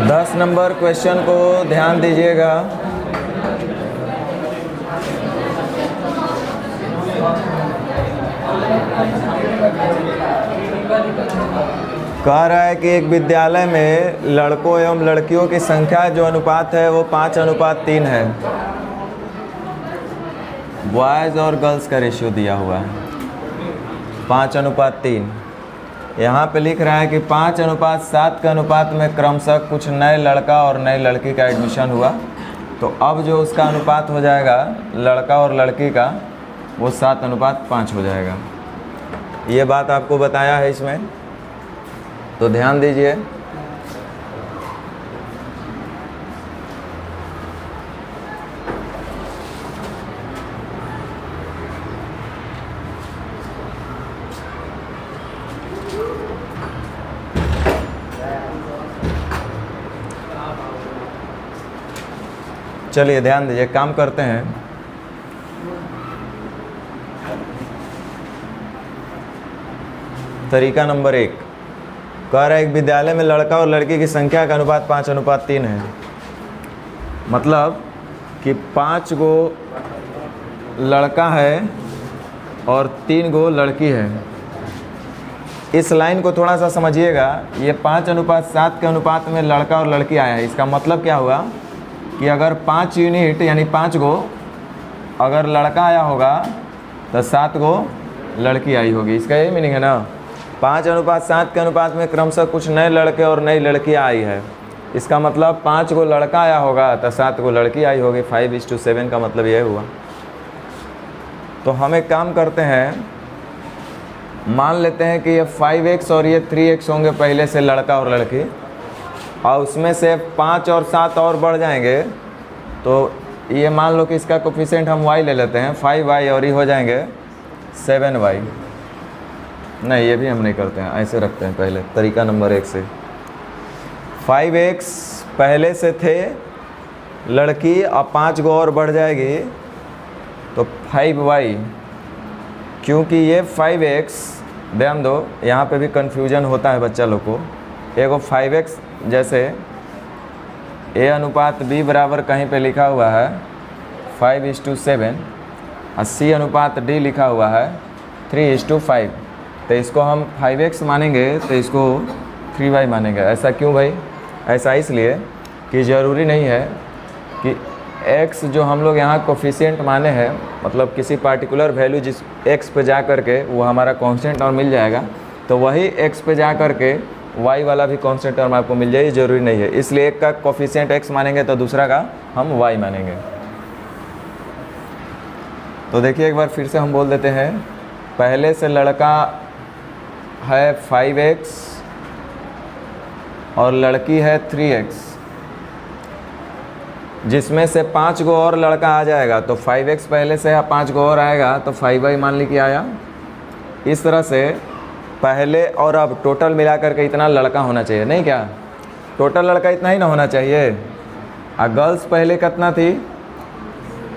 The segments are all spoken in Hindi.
10 नंबर क्वेश्चन को ध्यान दीजिएगा। कह रहा है कि एक विद्यालय में लड़कों एवं लड़कियों की संख्या जो अनुपात है वो 5:3 है। बॉयज़ और गर्ल्स का रेशियो दिया हुआ है 5:3। यहाँ पे लिख रहा है कि 5:7 के अनुपात में क्रमशः कुछ नए लड़का और नई लड़की का एडमिशन हुआ। तो अब जो उसका अनुपात हो जाएगा लड़का और लड़की का वो 7:5 हो जाएगा। ये बात आपको बताया है इसमें, तो ध्यान दीजिए। चलिए ध्यान दीजिए, काम करते हैं। तरीका नंबर 1 कह रहा है एक विद्यालय में लड़का और लड़की की संख्या का अनुपात 5:3 है। मतलब कि 5 गो लड़का है और 3 गो लड़की है। इस लाइन को थोड़ा सा समझिएगा। ये 5:7 के अनुपात में लड़का और लड़की आया है। इसका मतलब क्या हुआ कि अगर 5 यूनिट यानी 5 गो अगर लड़का आया होगा तो 7 गो लड़की आई होगी। इसका यही मीनिंग है ना। 5:7 के अनुपात में क्रमशः कुछ नए लड़के और नई लड़कियाँ आई है। इसका मतलब 5 गो लड़का आया होगा तो 7 गो लड़की आई होगी। 5:7 का मतलब यह हुआ। तो हम एक काम करते हैं, मान लेते हैं कि ये 5x और ये 3x होंगे पहले से लड़का और लड़की, और उसमें से 5 और 7 और बढ़ जाएंगे। तो ये मान लो कि इसका कोफिशिएंट हम y ले लेते हैं 5y और ये हो जाएंगे 7y। नहीं, ये भी हम नहीं करते हैं, ऐसे रखते हैं पहले तरीका नंबर 1 से। 5x पहले से थे लड़की, अब 5 गो और बढ़ जाएगी तो 5y। क्योंकि ये 5x, ध्यान दो यहाँ पे भी कन्फ्यूजन होता है बच्चा लोग को। एगो 5x जैसे a अनुपात b बराबर कहीं पे लिखा हुआ है 5:7 और c अनुपात d लिखा हुआ है 3:5। तो इसको हम 5x मानेंगे तो इसको 3y मानेंगे। ऐसा क्यों भाई? ऐसा इसलिए कि ज़रूरी नहीं है कि x जो हम लोग यहाँ कोफिशिएंट माने हैं, मतलब किसी पार्टिकुलर वैल्यू जिस x पे जा कर के वो हमारा कांस्टेंट टर्म मिल जाएगा, तो वही x पे जा कर के y वाला भी कांस्टेंट टर्म आपको मिल जाए, ज़रूरी नहीं है। इसलिए एक का कोफिशिएंट x मानेंगे तो दूसरा का हम y मानेंगे। तो देखिए एक बार फिर से हम बोल देते हैं। पहले से लड़का है 5x और लड़की है 3x, जिसमें से 5 गो और लड़का आ जाएगा तो 5x पहले से है, 5 गो और आएगा तो 5y मान ली कि आया। इस तरह से पहले और अब टोटल मिला करके इतना लड़का होना चाहिए, नहीं क्या? टोटल लड़का इतना ही ना होना चाहिए। और गर्ल्स पहले कितना थी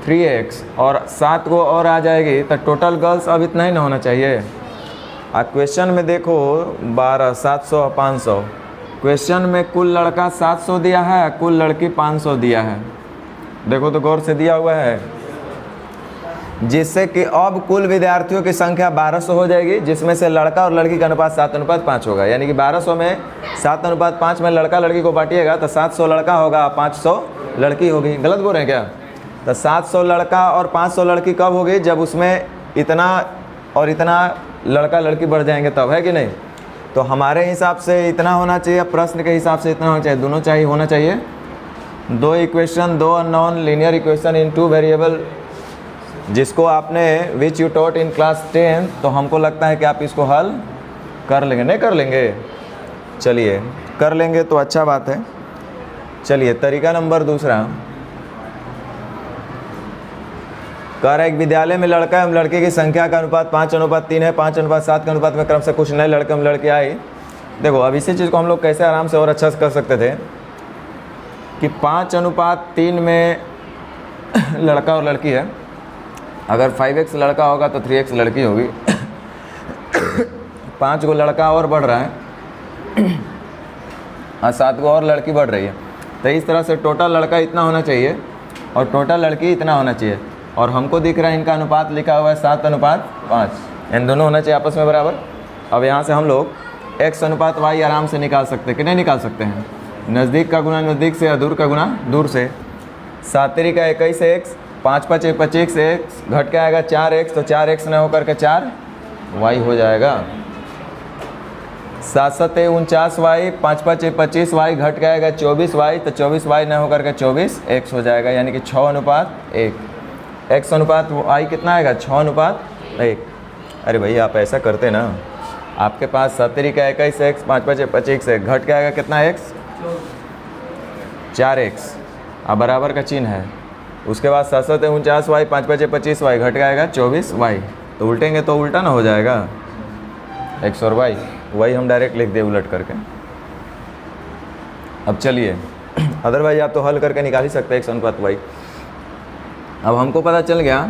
3x और 7 गो और आ जाएगी तो टोटल गर्ल्स अब इतना ही ना होना चाहिए। और क्वेश्चन में देखो 12, 700 और 500। क्वेश्चन में कुल लड़का 700 दिया है, कुल लड़की 500 दिया है। देखो तो गौर से दिया हुआ है, जिससे कि अब कुल विद्यार्थियों की संख्या 1200 हो जाएगी, जिसमें से लड़का और लड़की का अनुपात 7:5 होगा। यानी कि 1200 में 7:5 में लड़का लड़की को बांटिएगा तो 700 लड़का होगा, 500 लड़की होगी। गलत बोल रहे हैं क्या? तो 700 लड़का और 500 लड़की कब होगी? जब उसमें इतना और इतना लड़का लड़की बढ़ जाएंगे तब, है कि नहीं? तो हमारे हिसाब से इतना होना चाहिए, प्रश्न के हिसाब से इतना होना चाहिए, दोनों चाहिए होना चाहिए। 2 equation, 2 unknown linear equation in 2 variable, जिसको आपने which you taught in class 10, तो हमको लगता है कि आप इसको हल कर लेंगे। नहीं कर लेंगे? चलिए कर लेंगे तो अच्छा बात है। चलिए तरीका नंबर 2 कह रहा है एक विद्यालय में लड़का एवं लड़के की संख्या का अनुपात 5:3 है। 5:7 के अनुपात में क्रमशः कुछ नए लड़के एवं लड़की आई। देखो अब इसी चीज़ को हम लोग कैसे आराम से और अच्छा से कर सकते थे कि 5:3 में लड़का और लड़की है। अगर 5x लड़का होगा तो 3x लड़की होगी। 5 गो लड़का और बढ़ रहा है और 7 गो और लड़की बढ़ रही है। तो इस तरह से टोटल लड़का इतना होना चाहिए और टोटल लड़की इतना होना चाहिए। और हमको दिख रहा है इनका अनुपात लिखा हुआ है 7:5, इन दोनों होना चाहिए आपस में बराबर। अब यहाँ से हम लोग x/y आराम से निकाल सकते हैं कि नहीं निकाल सकते हैं? नज़दीक का गुना नज़दीक से, दूर का गुना दूर से। 7 × 21x, 5 × 5 = 25x, घट के आएगा 4x, तो 4x न होकर के 4y हो जाएगा। 7 × 7 = 49y, 5 × 5 = 25y, घट के आएगा 24y, तो 24y न होकर के 24x हो जाएगा, यानी कि 6:1। x/y कितना आएगा? 6:1। अरे भाई आप ऐसा करते ना, आपके पास 7 × 21x, 5 × 5 = 25x, घट के आएगा कितना x? 4x, अब बराबर का चिन्ह है। उसके बाद 7 × 7 = 49y, 5 × 5 = 25y, घट के आएगा 24y, तो उल्टेंगे तो उल्टा ना हो जाएगा x और y, वही हम डायरेक्ट लिख दिए उलट करके। अब चलिए, अदरवाइज आप तो हल करके निकाल ही सकते हैं x/y। अब हमको पता चल गया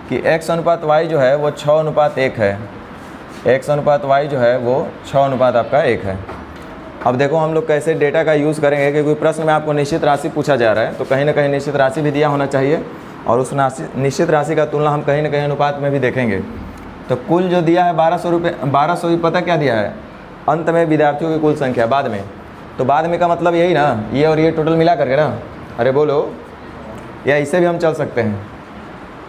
कि x/y जो है वो 6:1 है। x/y जो है वो 6:1 है। अब देखो हम लोग कैसे डेटा का यूज़ करेंगे, क्योंकि प्रश्न में आपको निश्चित राशि पूछा जा रहा है, तो कहीं ना कहीं निश्चित राशि भी दिया होना चाहिए और उस निश्चित राशि का तुलना हम कहीं ना कहीं अनुपात में भी देखेंगे। तो कुल जो दिया है 1200 रुपये, 1200 ही पता क्या दिया है? अंत में विद्यार्थियों की कुल संख्या बाद में, तो बाद में का मतलब यही ना, ये और ये टोटल मिला करके ना। अरे बोलो, या इससे भी हम चल सकते हैं,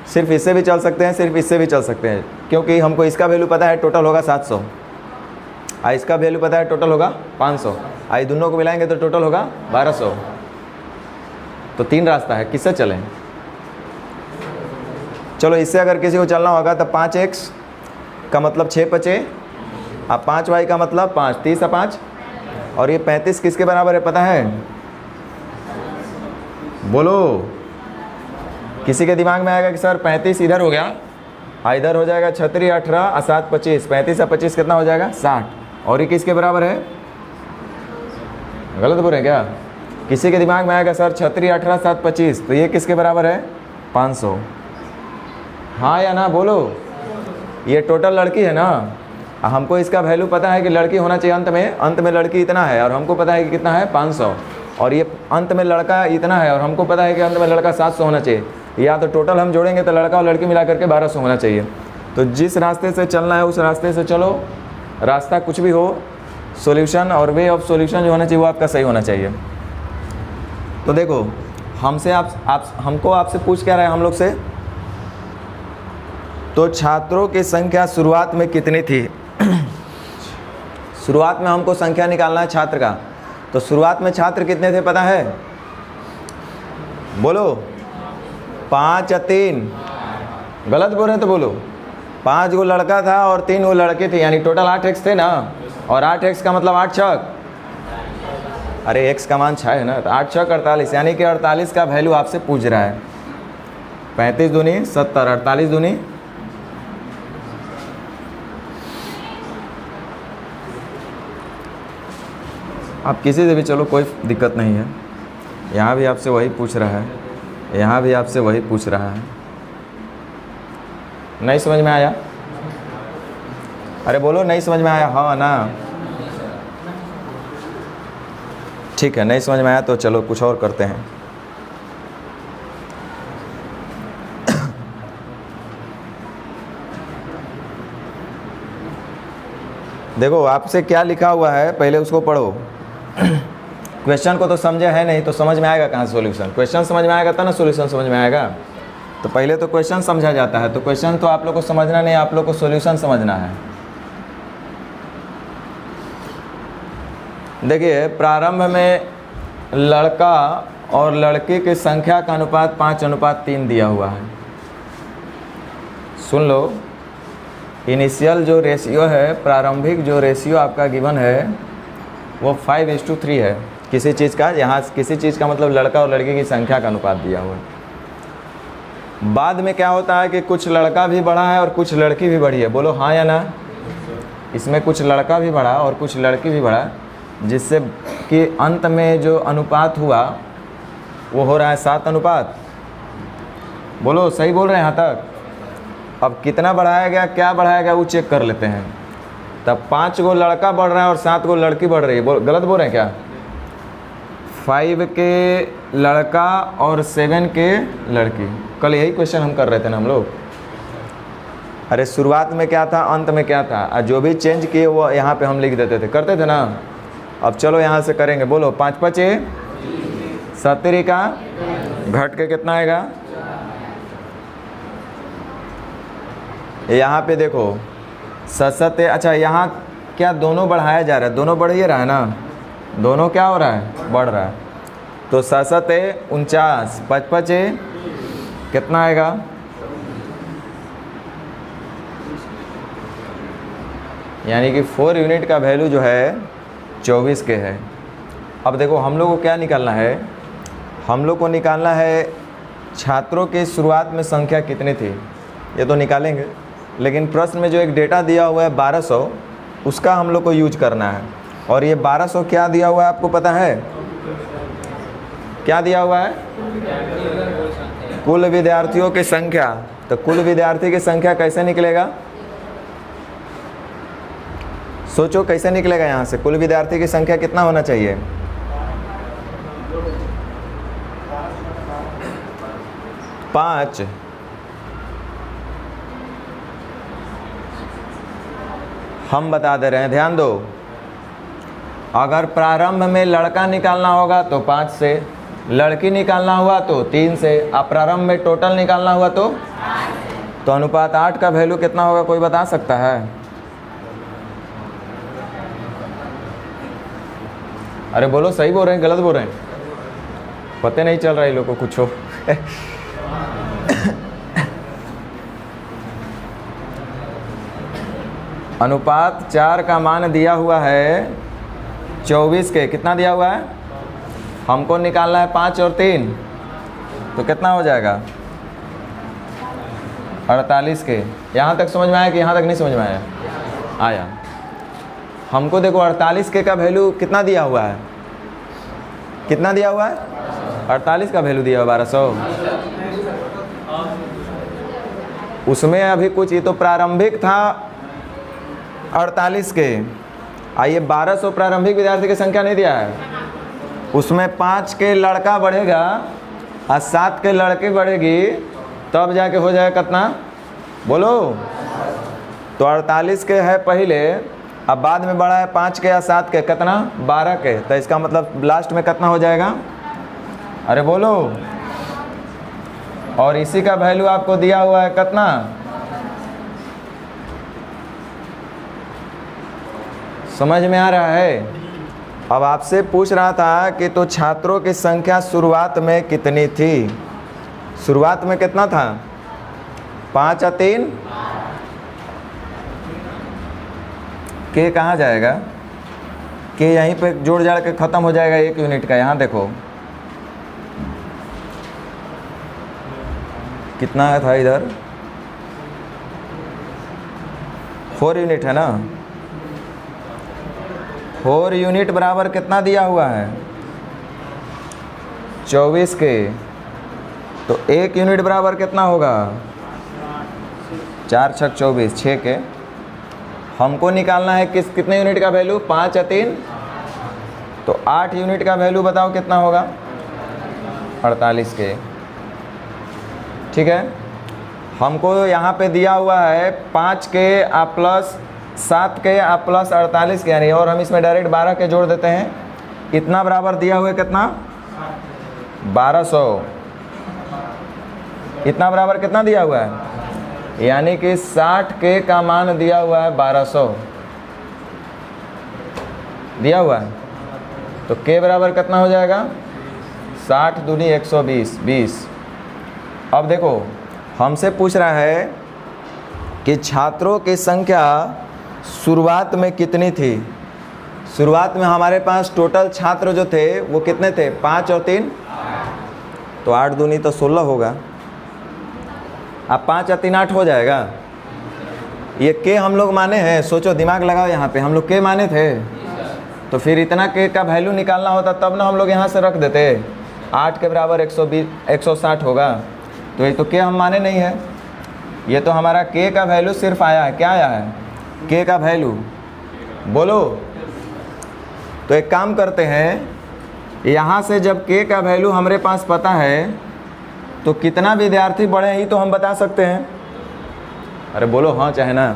सिर्फ इससे भी चल सकते हैं, सिर्फ इससे भी चल सकते हैं, क्योंकि हमको इसका वैल्यू पता है टोटल होगा 700, इसका वैल्यू पता है टोटल होगा 500, दोनों को मिलाएंगे तो टोटल होगा 1200। तो 3 रास्ता है, किससे चलें? चलो इससे अगर किसी को चलना होगा तो 5x का मतलब 6 × 5, अब 5y का मतलब 5, 30 × 5, और ये 35 किसके बराबर है पता है? बोलो, किसी के दिमाग में आएगा कि सर 35 इधर हो गया, इधर हो जाएगा 36, 18 और 7 25, 35 और 25 कितना हो जाएगा? 60, और ये किसके बराबर है? गलत बोल रहे हैं क्या? किसी के दिमाग में आएगा सर 36, 18, 7 25, तो ये किसके बराबर है? 500। हाँ या ना बोलो, ये टोटल लड़की है ना, हमको इसका वैल्यू पता है कि लड़की होना चाहिए अंत में लड़की इतना है, और हमको पता है कि कितना है? 500, और ये अंत में लड़का इतना है और हमको पता है कि अंत में लड़का 700 होना चाहिए। या तो टोटल हम जोड़ेंगे तो लड़का और लड़की मिला करके 1200 होना चाहिए। तो जिस रास्ते से चलना है उस रास्ते से चलो, रास्ता कुछ भी हो, सॉल्यूशन और वे ऑफ सॉल्यूशन जो होना चाहिए वो आपका सही होना चाहिए। तो देखो हमसे हमको आपसे पूछ क्या रहा है हम लोग से? तो छात्रों की संख्या शुरुआत में कितनी थी? शुरुआत में हमको संख्या निकालना है छात्र का, तो शुरुआत में छात्र कितने थे पता है? बोलो, 5 या 3? गलत बोल रहे हैं तो बोलो। 5 गो लड़का था और 3 गो लड़के थे, यानी टोटल 8x थे ना, और 8x का मतलब 8 छक, अरे x का मान 6 है ना, तो 8 छक 48, यानी कि 48 का वैल्यू आपसे पूछ रहा है। 35 दूनी 70, 48 दूनी आप किसी से भी चलो, कोई दिक्कत नहीं है। यहाँ भी आपसे वही पूछ रहा है, यहाँ भी आपसे वही पूछ रहा है। नहीं समझ में आया? अरे बोलो, नहीं समझ में आया? हाँ ना, ठीक है। नहीं समझ में आया तो चलो कुछ और करते हैं। देखो आपसे क्या लिखा हुआ है, पहले उसको पढ़ो। क्वेश्चन को तो समझे है नहीं, तो समझ में आएगा कहाँ सॉल्यूशन? क्वेश्चन समझ में आएगा तब ना सॉल्यूशन समझ में आएगा। तो पहले तो क्वेश्चन समझा जाता है, तो क्वेश्चन तो आप लोग को समझना नहीं, आप लोग को सॉल्यूशन समझना है। देखिए प्रारंभ में लड़का और लड़की की संख्या का अनुपात 5:3 दिया हुआ है। सुन लो, इनिशियल जो रेशियो है, प्रारंभिक जो रेशियो आपका गिवन है वो 5:3 है किसी चीज़ का। यहाँ किसी चीज़ का मतलब लड़का और लड़की की संख्या का अनुपात दिया हुआ है। बाद में क्या होता है कि कुछ लड़का भी बढ़ा है और कुछ लड़की भी बढ़ी है। बोलो हाँ या ना? इसमें कुछ लड़का भी बढ़ा और कुछ लड़की भी बढ़ा, जिससे कि अंत में जो अनुपात हुआ वो हो रहा है 7:। बोलो सही बोल रहे हैं यहाँ तक? अब कितना बढ़ाया गया, क्या बढ़ाया गया, वो चेक कर लेते हैं। तब 5 गो लड़का बढ़ रहा है और 7 गो लड़की बढ़ रही है। गलत बोल रहे हैं क्या? 5 के लड़का और 7 के लड़की। कल यही क्वेश्चन हम कर रहे थे ना हम लोग। अरे शुरुआत में क्या था, अंत में क्या था, और जो भी चेंज किए वो यहाँ पे हम लिख देते थे, करते थे ना। अब चलो यहाँ से करेंगे। बोलो 5 5 70 का घट के कितना आएगा। यहाँ पे देखो 7 अच्छा यहाँ क्या दोनों बढ़ाया जा रहा है, दोनों बढ़ ही रहा है ना, दोनों क्या हो रहा है, बढ़ रहा है। तो 7 49, 5 5 कितना आएगा, यानी कि 4 यूनिट का वैल्यू जो है 24 के है। अब देखो हम लोग को क्या निकालना है, हम लोग को निकालना है छात्रों की शुरुआत में संख्या कितनी थी, ये तो निकालेंगे, लेकिन प्रश्न में जो एक डेटा दिया हुआ है 1200, उसका हम लोग को यूज करना है। और ये 1200 क्या दिया हुआ है आपको पता है, क्या दिया हुआ है, कुल विद्यार्थियों की संख्या। तो कुल विद्यार्थी की संख्या कैसे निकलेगा, सोचो कैसे निकलेगा। यहाँ से कुल विद्यार्थी की संख्या कितना होना चाहिए, 5। हम बता दे रहे हैं, ध्यान दो। अगर प्रारंभ में लड़का निकालना होगा तो 5 से, लड़की निकालना हुआ तो 3 से, अब प्रारंभ में टोटल निकालना हुआ तो अनुपात 8 का वैल्यू कितना होगा, कोई बता सकता है। अरे बोलो, सही बोल रहे हैं गलत बोल रहे हैं, पता नहीं चल रहा है लोग को कुछ हो। अनुपात 4 का मान दिया हुआ है 24 के, कितना दिया हुआ है, हमको निकालना है 5 और 3, तो कितना हो जाएगा 48 के। यहाँ तक समझ में आया कि यहाँ तक नहीं समझ में आया, आया। हमको देखो 48 के का वैल्यू कितना दिया हुआ है, कितना दिया हुआ है, 48 का वैल्यू दिया हुआ 1200। उसमें अभी कुछ, ये तो प्रारंभिक था 48 के, आइए 1200 प्रारंभिक विद्यार्थी की संख्या नहीं दिया है, उसमें 5 के लड़का बढ़ेगा और 7 के लड़की बढ़ेगी, तब जाके हो जाएगा कितना, बोलो। तो 48 के है पहले, अब बाद में बढ़ा है 5 के या 7 के, कितना 12 के, तो इसका मतलब लास्ट में कितना हो जाएगा, अरे बोलो। और इसी का वैल्यू आपको दिया हुआ है कितना, समझ में आ रहा है। अब आपसे पूछ रहा था कि तो छात्रों की संख्या शुरुआत में कितनी थी, शुरुआत में कितना था, 5 और 3 के कहाँ जाएगा, के यहीं पे जोड़ जाड़ के ख़त्म हो जाएगा 1 यूनिट का। यहाँ देखो कितना था इधर, 4 यूनिट है ना, 4 यूनिट बराबर कितना दिया हुआ है, 24 के। तो 1 यूनिट बराबर कितना होगा, 4 6 24, 6 के। हमको निकालना है कितने यूनिट का वैल्यू, 5 और 3, तो 8 यूनिट का वैल्यू बताओ कितना होगा, 48 के। ठीक है, हमको यहाँ पे दिया हुआ है 5 के आ प्लस 7 के आ प्लस 48 के, यानी और हम इसमें डायरेक्ट 12 के जोड़ देते हैं। इतना बराबर दिया हुआ है कितना, 1200। इतना बराबर कितना दिया हुआ है, यानी कि 60 के का मान दिया हुआ है 1200 दिया हुआ है। तो के बराबर कितना हो जाएगा, 60 दूनी 120, 20। अब देखो हमसे पूछ रहा है कि छात्रों की संख्या शुरुआत में कितनी थी। शुरुआत में हमारे पास टोटल छात्र जो थे वो कितने थे, 5 और 3, तो 8 दूनी तो 16 होगा। अब 5 और 3 8 हो जाएगा। ये के हम लोग माने हैं, सोचो दिमाग लगाओ, यहाँ पे हम लोग के माने थे, तो फिर इतना के का वैल्यू निकालना होता तब ना हम लोग यहाँ से रख देते। 8 के बराबर 120 160 होगा, तो ये तो के हम माने नहीं है। ये तो हमारा के का वैल्यू सिर्फ आया है, क्या आया है, के का वैल्यू, बोलो। तो एक काम करते हैं, यहाँ से जब k का वैल्यू हमारे पास पता है तो कितना विद्यार्थी बढ़े हैं ये तो हम बता सकते हैं। अरे बोलो हाँ चाहे ना।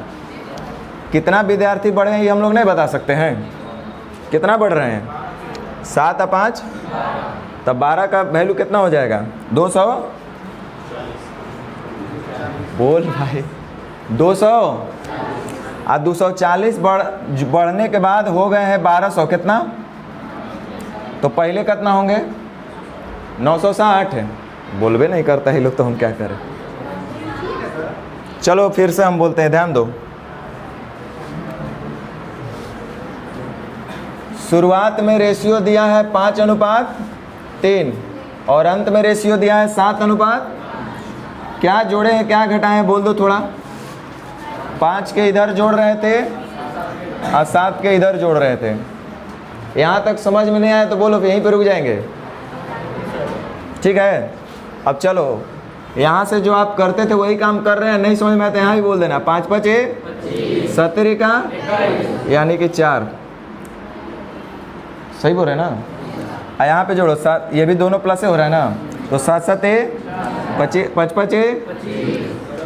कितना विद्यार्थी बढ़े हैं ये हम लोग नहीं बता सकते हैं। कितना बढ़ रहे हैं? 7 और 5 तब 12 का वैल्यू कितना हो जाएगा? 200। बोल भाई 200 और 240 बढ़ने के बाद हो गए हैं 1200। कितना? तो पहले कितना होंगे? 960 है। बोलबे नहीं करता है लोग तो हम क्या करें। चलो फिर से हम बोलते हैं, ध्यान दो। शुरुआत में रेशियो दिया है 5:3 और अंत में रेशियो दिया है 7:। क्या जोड़े हैं क्या घटाए हैं बोल दो थोड़ा। 5 के इधर जोड़ रहे थे और 7 के इधर जोड़ रहे थे। यहाँ तक समझ में नहीं आया तो बोलो यहीं पे रुक जाएंगे। ठीक है, अब चलो यहाँ से जो आप करते थे वही काम कर रहे हैं। नहीं समझ में आया तो यहाँ भी बोल देना। 5 5 70 का यानी कि 4। सही बोल रहे हैं ना। यहाँ पे जोड़ो 7, ये भी दोनों प्लस से हो रहा है ना। तो 7 7 25 25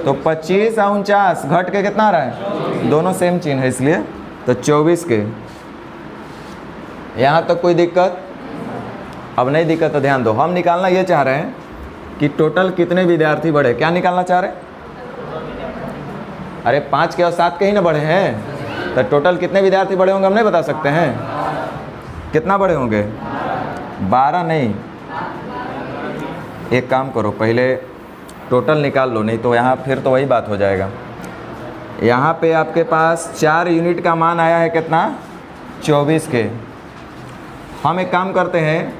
तो 25 और 49 घट के कितना आ रहा है? दोनों सेम चिन्ह है इसलिए तो 24 के। यहाँ तक कोई दिक्कत? अब नहीं दिक्कत तो ध्यान दो। हम निकालना ये चाह रहे हैं कि टोटल कितने विद्यार्थी बढ़े। क्या निकालना चाह रहे हैं? अरे 5 के और 7 के ही ना बढ़े हैं तो टोटल कितने विद्यार्थी बढ़े होंगे हम नहीं बता सकते हैं। कितना बढ़े होंगे? 12 नहीं। एक काम करो पहले टोटल निकाल लो, नहीं तो यहाँ फिर तो वही बात हो जाएगा। यहाँ पे आपके पास 4 यूनिट का मान आया है कितना? 24 के। हम एक काम करते हैं,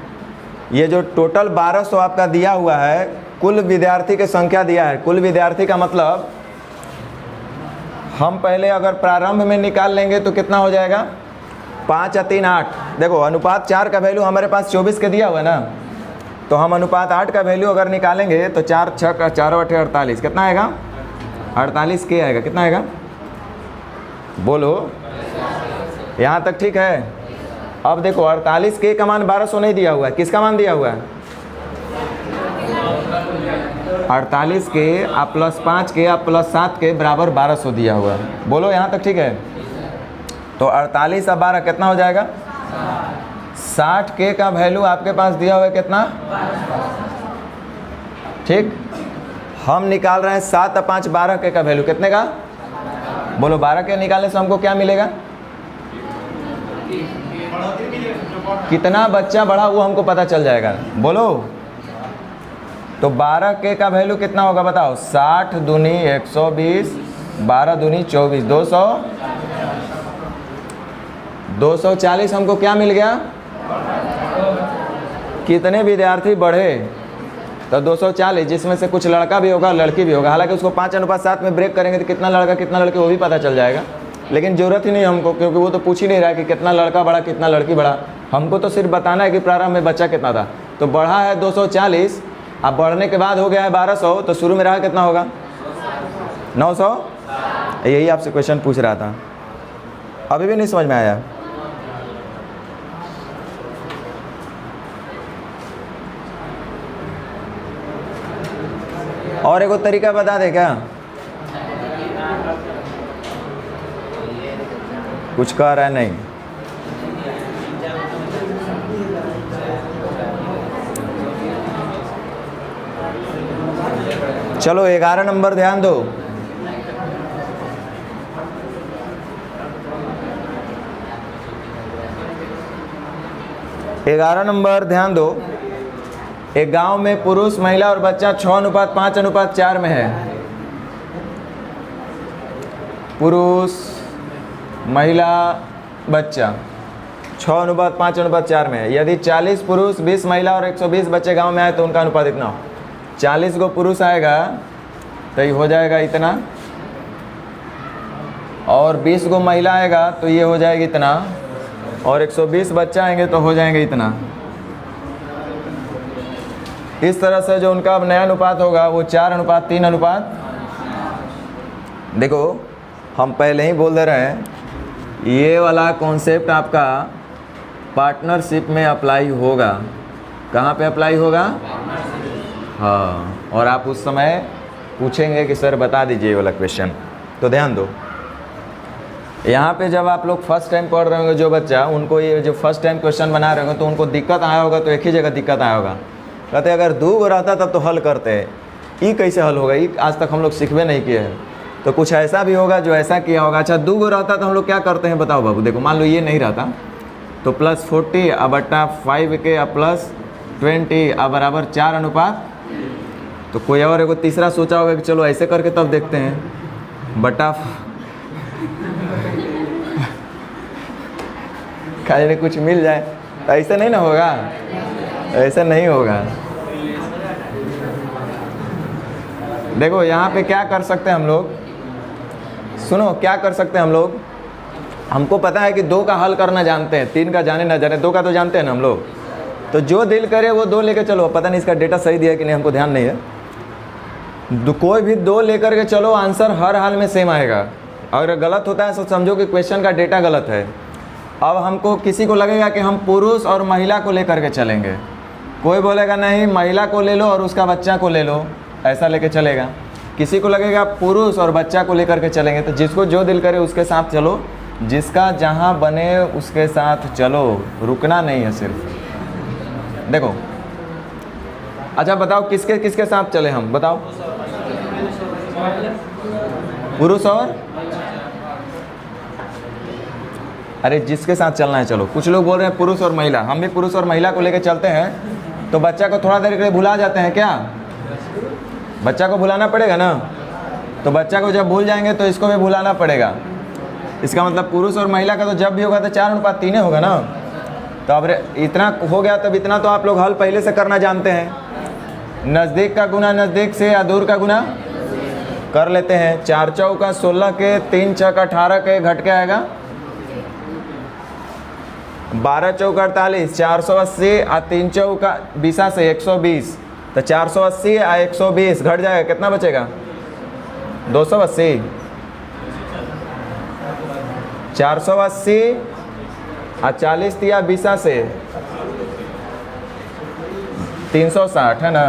ये जो टोटल 1200 आपका दिया हुआ है कुल विद्यार्थी की संख्या दिया है। कुल विद्यार्थी का मतलब हम पहले अगर प्रारंभ में निकाल लेंगे तो कितना हो जाएगा? 5 और 3 8। देखो अनुपात 4 का वैल्यू हमारे पास 24 के दिया हुआ है ना, तो हम अनुपात 8 का वैल्यू अगर निकालेंगे तो 4 6 का 4 8 48 कितना आएगा? 48 के आएगा। कितना आएगा बोलो? यहाँ तक ठीक है। अब देखो 48 के का मान 1200 नहीं दिया हुआ है। किसका मान दिया हुआ है? 48 के आप प्लस 5 के आप प्लस 7 के बराबर 1200 दिया हुआ है। बोलो यहाँ तक ठीक है। तो 48 और 12 कितना हो जाएगा? 60 के का वैल्यू आपके पास दिया हुआ है कितना? ठीक। हम निकाल रहे हैं 7 और 5 12 के का वैल्यू कितने का? बोलो 12 के निकालने से हमको क्या मिलेगा? कितना बच्चा बढ़ा वो हमको पता चल जाएगा। बोलो तो 12 के का वैल्यू कितना होगा बताओ? 60 दूनी 120 12 दूनी 24 200 240 हमको क्या मिल गया? कितने विद्यार्थी बढ़े? तो 240 जिसमें से कुछ लड़का भी होगा लड़की भी होगा। हालांकि उसको 5:7 में ब्रेक करेंगे तो कितना लड़का कितना लड़की वो भी पता चल जाएगा, लेकिन ज़रूरत ही नहीं हमको क्योंकि वो तो पूछ ही नहीं रहा है कि कितना लड़का बढ़ा कितना लड़की बढ़ा। हमको तो सिर्फ बताना है कि प्रारंभ में बच्चा कितना था। तो बढ़ा है 240, अब बढ़ने के बाद हो गया है 1200, तो शुरू में रहा कितना होगा? 900। यही आपसे क्वेश्चन पूछ रहा था, अभी भी नहीं समझ में आया? और एक तरीका बता दे क्या? कुछ कह रहा है नहीं? चलो 11 नंबर ध्यान दो। ग्यारह नंबर ध्यान दो। एक गांव में पुरुष महिला और बच्चा 6:5:4 में है। पुरुष महिला बच्चा 6:5:4 में है। यदि 40 पुरुष 20 महिला और 120 बच्चे गांव में आए तो उनका अनुपात इतना हो। 40 गो पुरुष आएगा तो ये हो जाएगा इतना, और 20 गो महिला आएगा तो ये हो जाएगा इतना, और 120 बच्चा आएंगे तो हो जाएंगे इतना। इस तरह से जो उनका अब नया अनुपात होगा वो 4:3 देखो हम पहले ही बोल दे रहे हैं, ये वाला कॉन्सेप्ट आपका पार्टनरशिप में अप्लाई होगा। कहाँ पे अप्लाई होगा? हाँ, और आप उस समय पूछेंगे कि सर बता दीजिए ये वाला क्वेश्चन। तो ध्यान दो, यहाँ पे जब आप लोग फर्स्ट टाइम पढ़ रहे होंगे, जो बच्चा उनको ये जो फर्स्ट टाइम क्वेश्चन बना रहे होंगे तो उनको दिक्कत आया होगा, तो एक ही जगह दिक्कत आया होगा। कहते अगर 2 गो रहता तब तो हल करते, ई कैसे हल होगा, ई आज तक हम लोग सीखबे नहीं किए हैं। तो कुछ ऐसा भी होगा जो ऐसा किया होगा। अच्छा 2 गो रहता तो हम लोग क्या करते हैं बताओ बाबू। देखो मान लो ये नहीं रहता तो +40 अब बट्टा 5 के अब +20 अब बराबर 4 अनुपात। तो कोई और एगो तीसरा सोचा होगा कि चलो ऐसे करके तब देखते हैं, बटा खाली कुछ मिल जाए। तो ऐसा नहीं ना होगा, ऐसा नहीं होगा। देखो यहाँ पे क्या कर सकते हैं हम लोग, सुनो क्या कर सकते हैं हम लोग। हमको पता है कि 2 का हल करना जानते हैं, 3 का जाने ना जाने, 2 का तो जानते हैं ना हम लोग। तो जो दिल करे वो 2 लेके चलो। पता नहीं इसका डेटा सही दिया कि नहीं, हमको ध्यान नहीं है। कोई भी 2 लेकर के चलो, आंसर हर हाल में सेम आएगा। अगर गलत होता है तो समझो कि क्वेश्चन का डेटा गलत है। अब हमको किसी को लगेगा कि हम पुरुष और महिला को लेकर के चलेंगे, कोई बोलेगा नहीं महिला को ले लो और उसका बच्चा को ले लो, ऐसा लेके चलेगा। किसी को लगेगा पुरुष और बच्चा को लेकर के चलेंगे। तो जिसको जो दिल करे उसके साथ चलो, जिसका जहाँ बने उसके साथ चलो, रुकना नहीं है सिर्फ। देखो अच्छा बताओ किसके किसके साथ चले हम, बताओ। पुरुष और, अरे जिसके साथ चलना है चलो। कुछ लोग बोल रहे हैं पुरुष और महिला, हम भी पुरुष और महिला को लेकर चलते हैं। तो बच्चा को थोड़ा देर के लिए भुला जाते हैं क्या? बच्चा को भुलाना पड़ेगा ना। तो बच्चा को जब भूल जाएंगे तो इसको भी भुलाना पड़ेगा। इसका मतलब पुरुष और महिला का तो जब भी होगा तो 4 अनुपात 3 होगा ना। तो अब इतना हो गया, तब इतना तो आप लोग हल पहले से करना जानते हैं। नज़दीक का गुना नज़दीक से या दूर का गुना कर लेते हैं। 4 चौका 16 के, 3 छक्का 18 के, घट के आएगा 12 चौका 48, 480 और 3 चौका 20 से 120। तो 480 और 120 घट जाएगा, कितना बचेगा? 280। 480 और 40 दिया 20 से 360 है ना।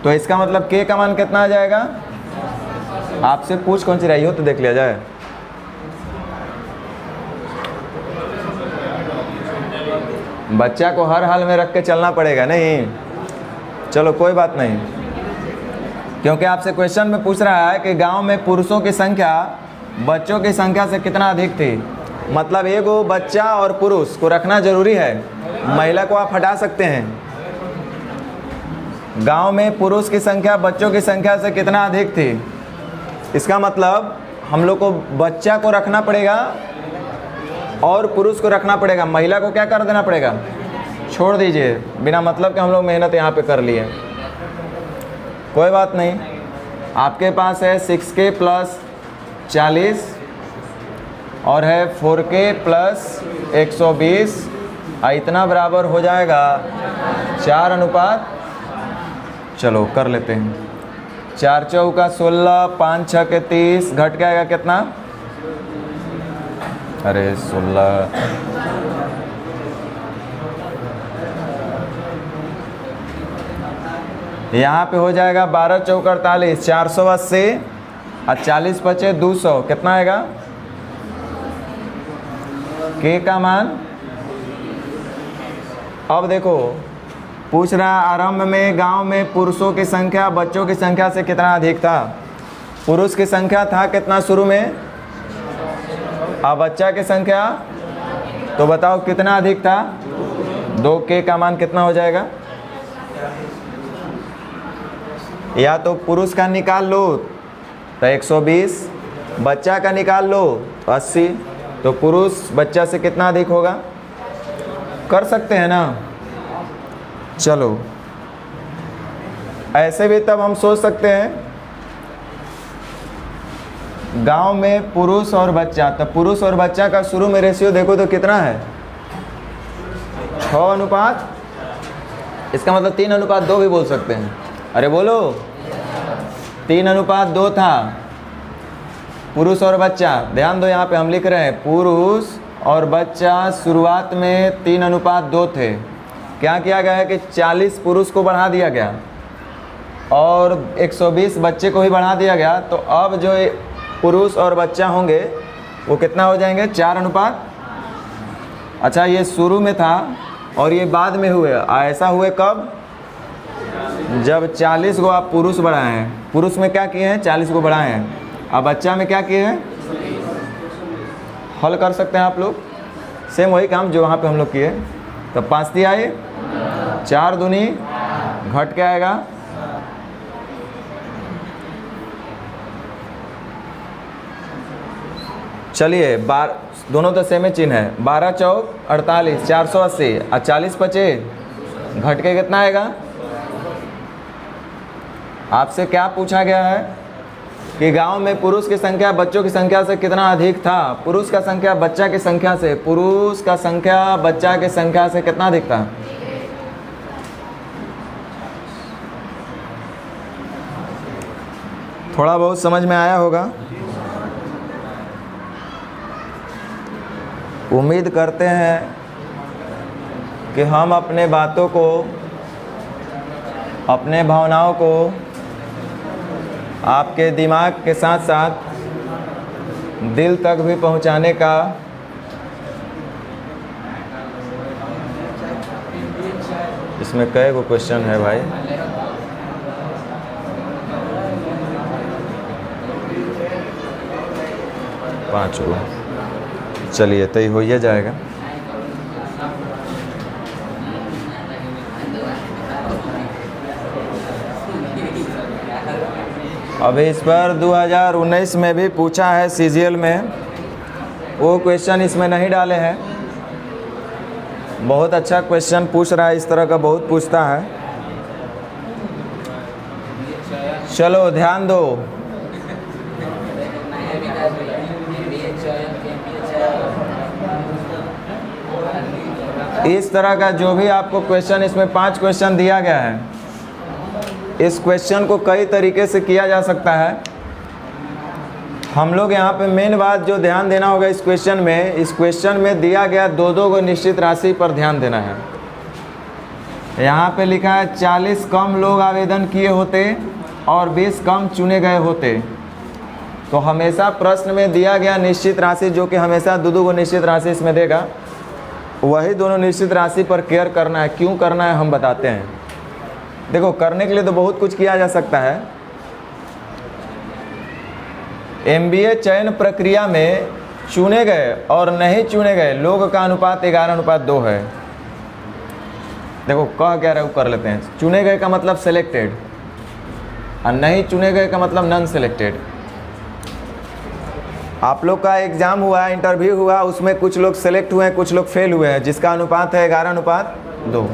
तो इसका मतलब के का मान कितना आ जाएगा? आपसे पूछ कौन सी रही हो तो देख लिया जाए। बच्चा को हर हाल में रख के चलना पड़ेगा नहीं। चलो कोई बात नहीं, क्योंकि आपसे क्वेश्चन में पूछ रहा है कि गांव में पुरुषों की संख्या बच्चों की संख्या से कितना अधिक थी। मतलब एगो बच्चा और पुरुष को रखना जरूरी है, महिला को आप हटा सकते हैं। गांव में पुरुष की संख्या बच्चों की संख्या से कितना अधिक थी, इसका मतलब हम लोग को बच्चा को रखना पड़ेगा और पुरुष को रखना पड़ेगा। महिला को क्या कर देना पड़ेगा? छोड़ दीजिए। बिना मतलब के हम लोग मेहनत यहाँ पे कर लिए, कोई बात नहीं। आपके पास है 6k + 40 और है 4k + 120, इतना बराबर हो जाएगा 4 अनुपात। चलो कर लेते हैं। 4 चौका 16, 5 छः के 30, घट के आएगा कितना? अरे 16, यहाँ पे हो जाएगा 12 चौका 48, 480 और 40 बचे 200, कितना आएगा? के का मान। अब देखो पूछ रहा है आरंभ में गांव में पुरुषों की संख्या बच्चों की संख्या से कितना अधिक था। पुरुष की संख्या था कितना शुरू में, अब बच्चा की संख्या, तो बताओ कितना अधिक था? 2k का मान कितना हो जाएगा? या तो पुरुष का निकाल लो तो 120, बच्चा का निकाल लो तो 80। तो पुरुष बच्चा से कितना अधिक होगा? कर सकते हैं ना। चलो ऐसे भी तब हम सोच सकते हैं गांव में पुरुष और बच्चा, तो पुरुष और बच्चा का शुरू में रेशियो देखो तो कितना है? 6 अनुपात, इसका मतलब 3 अनुपात 2 भी बोल सकते हैं। अरे बोलो 3 अनुपात 2 था पुरुष और बच्चा। ध्यान दो यहाँ पे हम लिख रहे हैं पुरुष और बच्चा शुरुआत में 3:2 थे। क्या किया गया है कि 40 पुरुष को बढ़ा दिया गया और 120 बच्चे को ही बढ़ा दिया गया। तो अब जो पुरुष और बच्चा होंगे वो कितना हो जाएंगे? 4:। अच्छा, ये शुरू में था और ये बाद में हुए। ऐसा हुए कब? जब 40 को आप पुरुष बढ़ाए हैं। पुरुष में क्या किए हैं? 40 को बढ़ाए हैं। अब बच्चा में क्या किए हैं? हल कर सकते हैं आप लोग, सेम वही काम जो वहाँ पे हम लोग किए। तो 5 3 आए, 4 दूनी घट के आएगा, चलिए दोनों तो सेम ही चिन्ह है। 12 चौक 48, 480 और 40 बचे, घट के कितना आएगा? आपसे क्या पूछा गया है कि गांव में पुरुष की संख्या बच्चों की संख्या से कितना अधिक था? पुरुष का संख्या बच्चा की संख्या से, पुरुष का संख्या बच्चा की संख्या से कितना अधिक था? थोड़ा बहुत समझ में आया होगा। उम्मीद करते हैं कि हम अपने बातों को, अपने भावनाओं को आपके दिमाग के साथ साथ दिल तक भी पहुंचाने का इसमें कई गो क्वेश्चन है भाई? पाँच गो। चलिए तो हो ही जाएगा। अभी इस पर 2019 में भी पूछा है CGL में, वो क्वेश्चन इसमें नहीं डाले हैं। बहुत अच्छा क्वेश्चन पूछ रहा है, इस तरह का बहुत पूछता है। चलो ध्यान दो। इस तरह का जो भी आपको क्वेश्चन, इसमें 5 क्वेश्चन दिया गया है, इस क्वेश्चन को कई तरीके से किया जा सकता है। हम लोग यहाँ पे मेन बात जो ध्यान देना होगा इस क्वेश्चन में दिया गया 2 को निश्चित राशि पर ध्यान देना है। यहाँ पे लिखा है 40 कम लोग आवेदन किए होते और 20 कम चुने गए होते। तो हमेशा प्रश्न में दिया गया निश्चित राशि, जो कि हमेशा 2 को निश्चित राशि इसमें देगा, वही दोनों निश्चित राशि पर केयर करना है। क्यों करना है हम बताते हैं। देखो, करने के लिए तो बहुत कुछ किया जा सकता है। MBA चयन प्रक्रिया में चुने गए और नहीं चुने गए लोग का अनुपात 11:2 है। देखो कह क्या रहे कर लेते हैं। चुने गए का मतलब सेलेक्टेड और नहीं चुने गए का मतलब नॉन सेलेक्टेड। आप लोग का एग्ज़ाम हुआ, इंटरव्यू हुआ, उसमें कुछ लोग सेलेक्ट हुए हैं, कुछ लोग फेल हुए हैं, जिसका अनुपात है 11:2।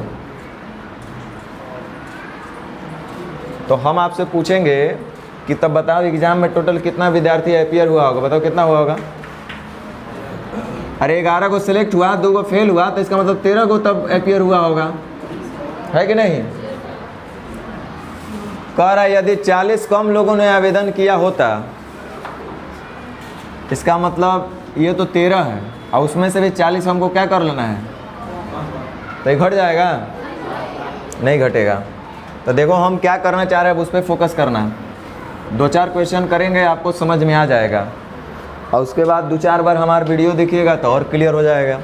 तो हम आपसे पूछेंगे कि तब बताओ एग्ज़ाम में टोटल कितना विद्यार्थी अपीयर हुआ होगा? बताओ कितना हुआ होगा? अरे 11 को सिलेक्ट हुआ, 2 को फेल हुआ, तो इसका मतलब 13 को तब अपीयर हुआ होगा, है कि नहीं? कह रहा है यदि 40 कम लोगों ने आवेदन किया होता, इसका मतलब ये तो 13 है और उसमें से भी 40 हमको क्या कर लेना है? तो ये घट जाएगा? नहीं घटेगा। तो देखो हम क्या करना चाह रहे हैं, उस पर फोकस करना है। 2-4 क्वेश्चन करेंगे, आपको समझ में आ जाएगा और उसके बाद 2-4 बार हमारा वीडियो देखिएगा तो और क्लियर हो जाएगा।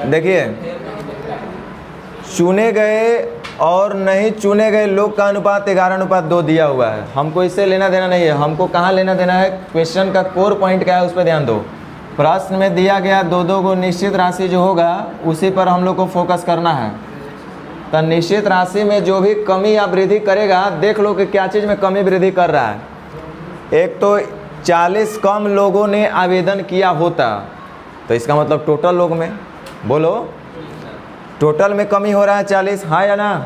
देखिए, चुने गए और नहीं चुने गए लोग का अनुपात 11:2 दिया हुआ है। हमको इससे लेना देना नहीं है। हमको कहाँ लेना देना है? क्वेश्चन का कोर पॉइंट क्या है उस पर ध्यान दो। प्रश्न में दिया गया 2 को निश्चित राशि जो होगा उसी पर हम लोग को फोकस करना है। तो निश्चित राशि में जो भी कमी या वृद्धि करेगा, देख लो कि क्या चीज़ में कमी वृद्धि कर रहा है। एक तो 40 कम लोगों ने आवेदन किया होता, तो इसका मतलब टोटल लोग में, बोलो टोटल में कमी हो रहा है 40, हाँ या ना?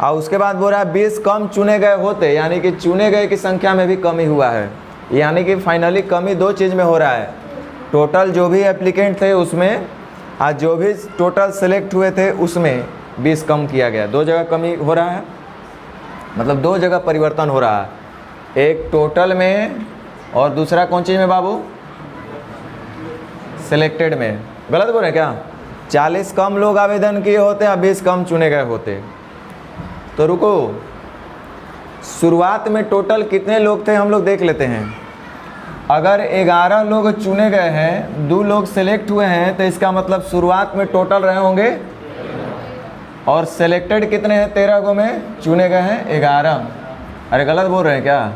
और उसके बाद बोल रहा है 20 कम चुने गए होते, यानी कि चुने गए की संख्या में भी कमी हुआ है। यानी कि फाइनली कमी 2 चीज़ में हो रहा है। टोटल जो भी एप्लीकेंट थे उसमें और जो भी टोटल सेलेक्ट हुए थे उसमें 20 कम किया गया। 2 जगह कमी हो रहा है, मतलब 2 जगह परिवर्तन हो रहा है, एक टोटल में और दूसरा कौन चीज़ में बाबू? सिलेक्टेड में, गलत बोल रहे हैं क्या? 40 कम लोग आवेदन किए होते और 20 कम चुने गए होते। तो रुको, शुरुआत में टोटल कितने लोग थे हम लोग देख लेते हैं। अगर 11 लोग चुने गए हैं, 2 लोग सेलेक्ट हुए हैं, तो इसका मतलब शुरुआत में टोटल रहे होंगे, और सेलेक्टेड कितने हैं? 13 को में चुने गए हैं 11। अरे गलत बोल रहे हैं क्या?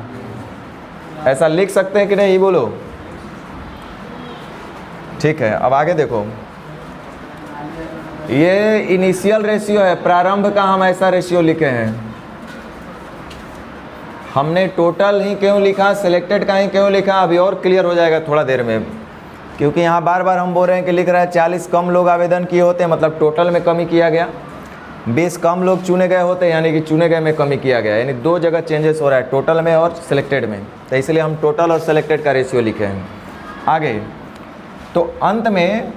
ऐसा लिख सकते हैं कि नहीं, बोलो। ठीक है, अब आगे देखो, ये इनिशियल रेशियो है, प्रारंभ का हम ऐसा रेशियो लिखे हैं। हमने टोटल ही क्यों लिखा, सिलेक्टेड का ही क्यों लिखा, अभी और क्लियर हो जाएगा थोड़ा देर में, क्योंकि यहाँ बार बार हम बोल रहे हैं कि लिख रहा है 40 कम लोग आवेदन किए होते, मतलब टोटल में कमी किया गया। 20 कम लोग चुने गए होते, यानी कि चुने गए में कमी किया गया, यानी 2 जगह चेंजेस हो रहा है, टोटल में और सिलेक्टेड में। तो इसलिए हम टोटल और सिलेक्टेड का रेशियो लिखे हैं। आगे तो अंत में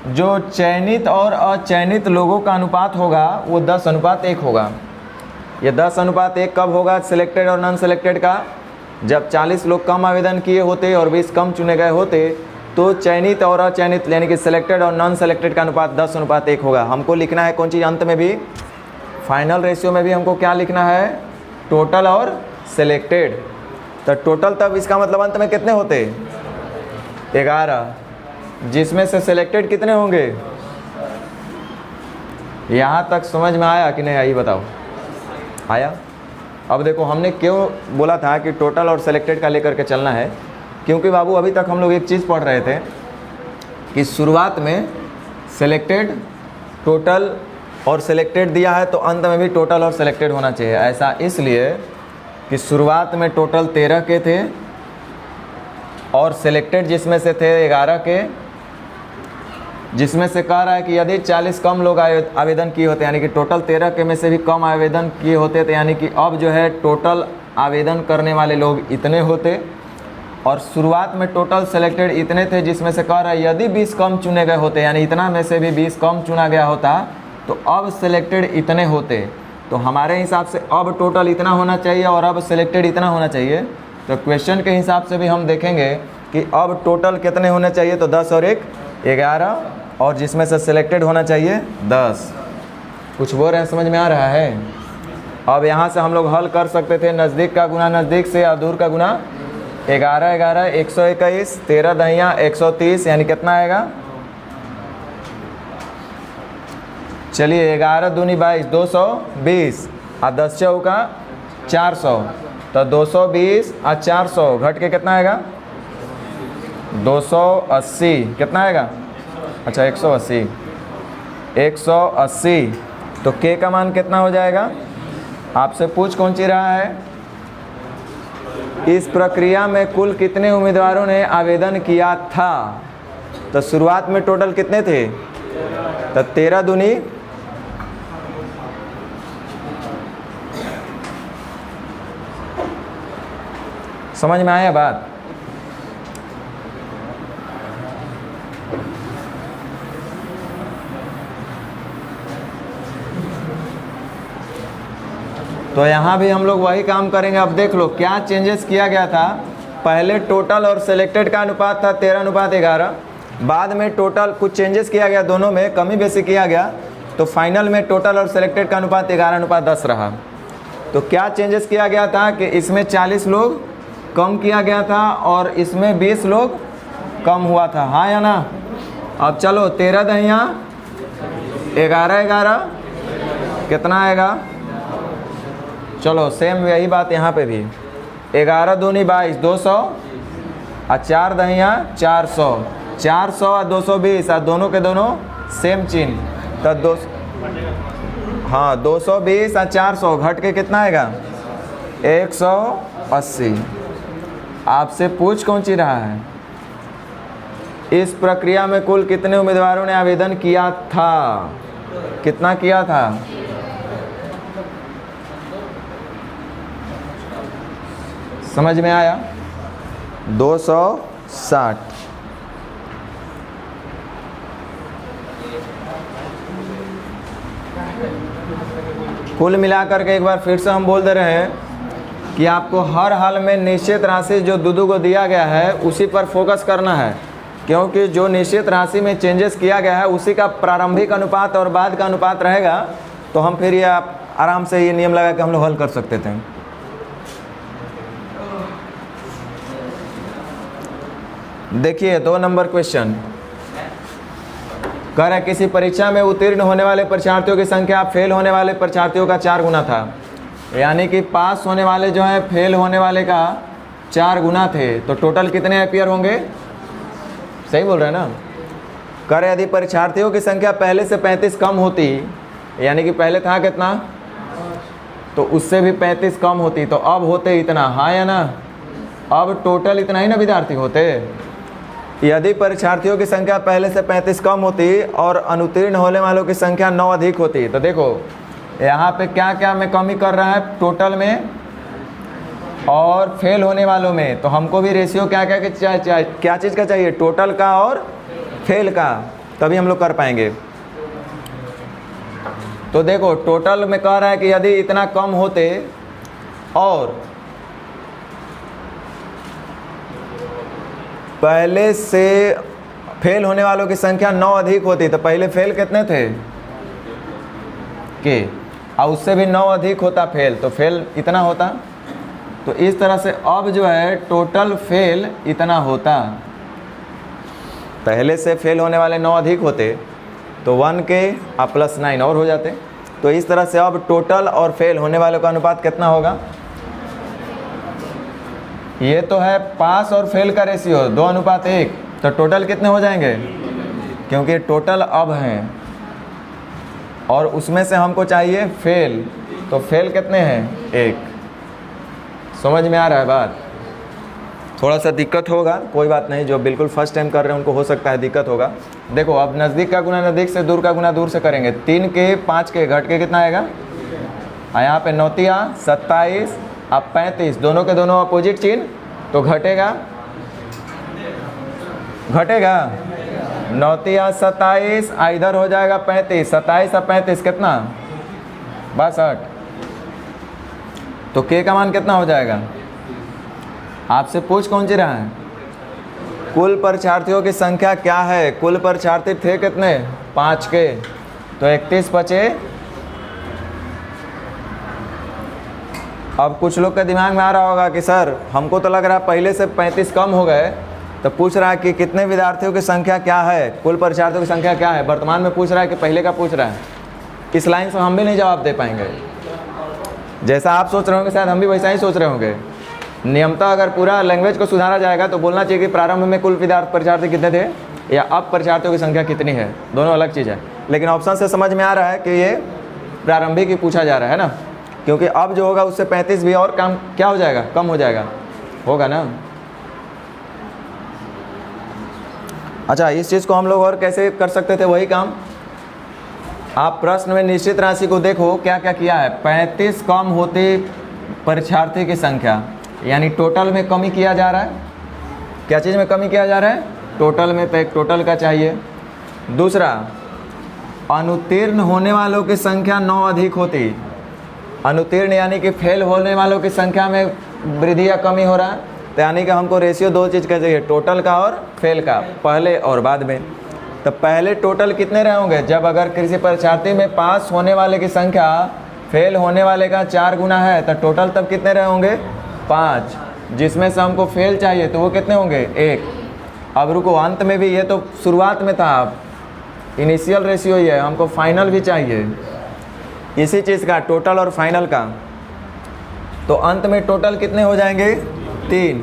जो चयनित और अचयनित लोगों का अनुपात होगा वो 10:1 होगा। ये 10:1 कब होगा? सिलेक्टेड और नॉन सिलेक्टेड का, जब 40 लोग कम आवेदन किए होते और 20 कम चुने गए होते, तो चयनित और अचयनित यानी कि सिलेक्टेड और नॉन सिलेक्टेड का अनुपात 10:1 होगा। हमको लिखना है कौन चीज़ अंत में भी, फाइनल रेशियो में भी हमको क्या लिखना है? टोटल और सिलेक्टेड। तो टोटल तब इसका मतलब अंत में कितने होते? 11, जिसमें से सिलेक्टेड कितने होंगे? यहाँ तक समझ में आया कि नहीं आई, बताओ। आया? अब देखो, हमने क्यों बोला था कि टोटल और सिलेक्टेड का लेकर के चलना है, क्योंकि बाबू अभी तक हम लोग एक चीज़ पढ़ रहे थे कि शुरुआत में सिलेक्टेड, टोटल और सिलेक्टेड दिया है, तो अंत में भी टोटल और सिलेक्टेड होना चाहिए। ऐसा इसलिए कि शुरुआत में टोटल 13 के थे और सिलेक्टेड जिसमें से थे 11 के, जिसमें से कह रहा है कि यदि 40 कम लोग आवेदन किए होते, यानी कि टोटल 13 के में से भी कम आवेदन किए होते, तो यानी कि अब जो है टोटल आवेदन करने वाले लोग इतने होते, और शुरुआत में टोटल सिलेक्टेड इतने थे, जिसमें से कह रहा है यदि 20 कम चुने गए होते, यानी इतना में से भी 20 कम चुना गया होता, तो अब सिलेक्टेड इतने होते। तो हमारे हिसाब से अब टोटल इतना होना चाहिए और अब सिलेक्टेड इतना होना चाहिए। तो क्वेश्चन के हिसाब से भी हम देखेंगे कि अब टोटल कितने होने चाहिए, तो 10 और 1 11, और जिसमें से सिलेक्टेड होना चाहिए 10। कुछ बोल रहे हैं, समझ में आ रहा है? अब यहाँ से हम लोग हल कर सकते थे, नज़दीक का गुना नज़दीक से और दूर का गुना। 11 11 121, 13 दहिया 130, यानी कितना आएगा? चलिए 11 दूनी 22, 220, और 10 चौका 400, तो 220 और 400 घट के कितना आएगा? 280। कितना आएगा? अच्छा 180। 180, तो के का मान कितना हो जाएगा? आपसे पूछ कौन सी रहा है, इस प्रक्रिया में कुल कितने उम्मीदवारों ने आवेदन किया था? तो शुरुआत में टोटल कितने थे? तो 13 दूनी 20। समझ में आया बात? तो यहाँ भी हम लोग वही काम करेंगे। अब देख लो क्या चेंजेस किया गया था। पहले टोटल और सिलेक्टेड का अनुपात था 13:11, बाद में टोटल कुछ चेंजेस किया गया, दोनों में कमी बेसी किया गया, तो फाइनल में टोटल और सिलेक्टेड का अनुपात 11:10 रहा। तो क्या चेंजेस किया गया था कि इसमें 40 लोग कम किया गया था और इसमें 20 लोग कम हुआ था, हाँ या ना? अब चलो 13 दहिया 11 11 कितना आएगा? चलो सेम यही बात यहाँ पे भी, 11 दूनी 22, 200, और 4 दहिया 400, 400 और 220, और दोनों के दोनों सेम चिन्ह, तो 220 और 400 घट के कितना आएगा? 180। आपसे पूछ कौन सी रहा है, इस प्रक्रिया में कुल कितने उम्मीदवारों ने आवेदन किया था? कितना किया था? समझ में आया? 260। कुल मिलाकर के एक बार फिर से हम बोल दे रहे हैं कि आपको हर हाल में निश्चित राशि जो दूधू को दिया गया है उसी पर फोकस करना है। क्योंकि जो निश्चित राशि में चेंजेस किया गया है उसी का प्रारंभिक अनुपात और बाद का अनुपात रहेगा, तो हम फिर ये आप आराम से ये नियम लगा के हम लोग हल कर सकते थे। देखिए 2 नंबर क्वेश्चन कह रहा है किसी परीक्षा में उत्तीर्ण होने वाले परीक्षार्थियों की संख्या फेल होने वाले परीक्षार्थियों का 4 गुना था। यानी कि पास होने वाले जो है फेल होने वाले का 4 गुना थे, तो टोटल कितने अपियर होंगे? सही बोल रहे हैं ना। कह रहे यदि परीक्षार्थियों की संख्या पहले से 35 कम होती, यानी कि पहले था कितना, तो उससे भी 35 कम होती, तो अब होते इतना, हाँ या ना? अब टोटल इतना ही ना विद्यार्थी होते। यदि परीक्षार्थियों की संख्या पहले से 35 कम होती और अनुत्तीर्ण होने वालों की संख्या 9 अधिक होती, तो देखो यहाँ पे क्या क्या में कमी कर रहा है, टोटल में और फेल होने वालों में। तो हमको भी रेशियो क्या क्या क्या चीज़ का चाहिए, टोटल का और फेल का, तभी हम लोग कर पाएंगे। तो देखो टोटल में कह रहा है कि यदि इतना कम होते और पहले से फेल होने वालों की संख्या 9 अधिक होती, तो पहले फेल कितने थे के, और उससे भी 9 अधिक होता फेल, तो फेल इतना होता। तो इस तरह से अब जो है टोटल फेल इतना होता। पहले से फेल होने वाले 9 अधिक होते तो 1 के प्लस 9 और हो जाते। तो इस तरह से अब टोटल और फेल होने वालों का अनुपात कितना होगा? ये तो है पास और फेल का रेशियो 2:1, तो टोटल कितने हो जाएंगे? क्योंकि टोटल अब हैं और उसमें से हमको चाहिए फेल, तो फेल कितने हैं? 1। समझ में आ रहा है बात? थोड़ा सा दिक्कत होगा, कोई बात नहीं, जो बिल्कुल फर्स्ट टाइम कर रहे हैं उनको हो सकता है दिक्कत होगा। देखो अब नज़दीक का गुना नज़दीक से, दूर का गुना दूर से करेंगे। 3 के 5 के घट के कितना आएगा? यहाँ पे 9 तिया 27, अब 35, दोनों के दोनों अपोजिट चिन्ह, तो घटेगा 9 तिया 27, इधर हो जाएगा 35, 27 और 35 कितना? 62। तो के का मान कितना हो जाएगा? आपसे पूछ कौन सी रहा है? कुल परीक्षार्थियों की संख्या क्या है? कुल परीक्षार्थी थे कितने? 5 के, तो 31 बचे। अब कुछ लोग के दिमाग में आ रहा होगा कि सर हमको तो लग रहा है पहले से 35 कम हो गए, तो पूछ रहा है कि कितने विद्यार्थियों की संख्या क्या है, कुल परीक्षार्थियों की संख्या क्या है? वर्तमान में पूछ रहा है कि पहले का पूछ रहा है? इस लाइन से हम भी नहीं जवाब दे पाएंगे। जैसा आप सोच रहे होंगे शायद हम भी वैसा ही सोच रहे होंगे। नियमतः अगर पूरा लैंग्वेज को सुधारा जाएगा तो बोलना चाहिए कि प्रारंभ में कुल परीक्षार्थी कितने थे या अब परीक्षार्थियों की संख्या कितनी है, दोनों अलग चीज़ है। लेकिन ऑप्शन से समझ में आ रहा है कि ये प्रारंभिक ही पूछा जा रहा है ना, क्योंकि अब जो होगा उससे 35 भी और कम क्या हो जाएगा? कम हो जाएगा, होगा ना। अच्छा, इस चीज़ को हम लोग और कैसे कर सकते थे? वही काम आप प्रश्न में निश्चित राशि को देखो क्या क्या किया है। 35 कम होती परीक्षार्थी की संख्या, यानी टोटल में कमी किया जा रहा है। क्या चीज़ में कमी किया जा रहा है? टोटल में, तो एक टोटल का चाहिए। दूसरा, अनुत्तीर्ण होने वालों की संख्या 9 अधिक होती। अनुत्तीर्ण यानी कि फेल होने वालों की संख्या में वृद्धि या कमी हो रहा है, तो यानी कि हमको रेशियो 2 चीज़ का चाहिए, टोटल का और फेल का, पहले और बाद में। तो पहले टोटल कितने रहे होंगे? जब अगर किसी परीक्षार्थी में पास होने वाले की संख्या फेल होने वाले का 4 गुना है, तो टोटल तब कितने रहे होंगे? 5, जिसमें से हमको फेल चाहिए तो वो कितने होंगे? 1। अब रुको, अंत में भी, ये तो शुरुआत में था, इनिशियल रेशियो ही है, हमको फाइनल भी चाहिए इसी चीज़ का, टोटल और फाइनल का। तो अंत में टोटल कितने हो जाएंगे? 3,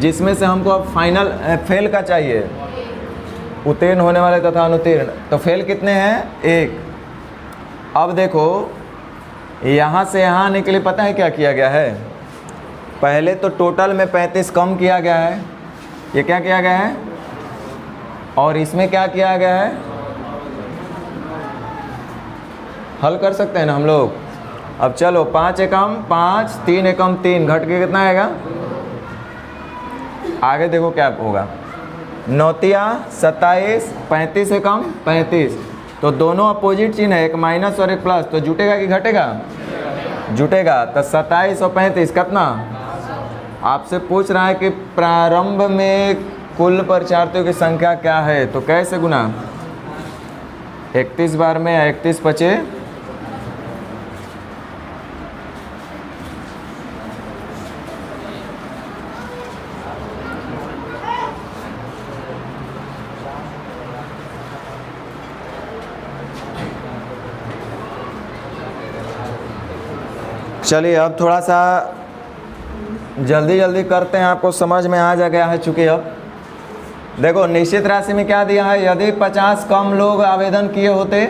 जिसमें से हमको अब फाइनल फेल का चाहिए, उत्तीर्ण होने वाले तथा अनुत्तीर्ण। तो फेल कितने हैं? 1। अब देखो यहाँ से यहाँ आने के लिए पता है क्या किया गया है? पहले तो टोटल में 35 कम किया गया है, ये क्या किया गया है, और इसमें क्या किया गया है? हल कर सकते हैं ना हम लोग। अब चलो 5 एकम 5, 3 एकम 3, घट के कितना आएगा? आगे देखो क्या होगा। 9 तिया 27, 35 एकम 35, तो दोनों अपोजिट चिन्ह है, एक माइनस और एक प्लस, तो जुटेगा कि घटेगा? जुटेगा। तो 27 और 35 कितना? आपसे पूछ रहा है कि प्रारंभ में कुल परीक्षार्थियों की संख्या क्या है, तो कैसे गुना 31 बार में 31 पचे 50। चलिए अब थोड़ा सा जल्दी जल्दी करते हैं, आपको समझ में आ जा गया है। चूँकि अब देखो निश्चित राशि में क्या दिया है, यदि 50 कम लोग आवेदन किए होते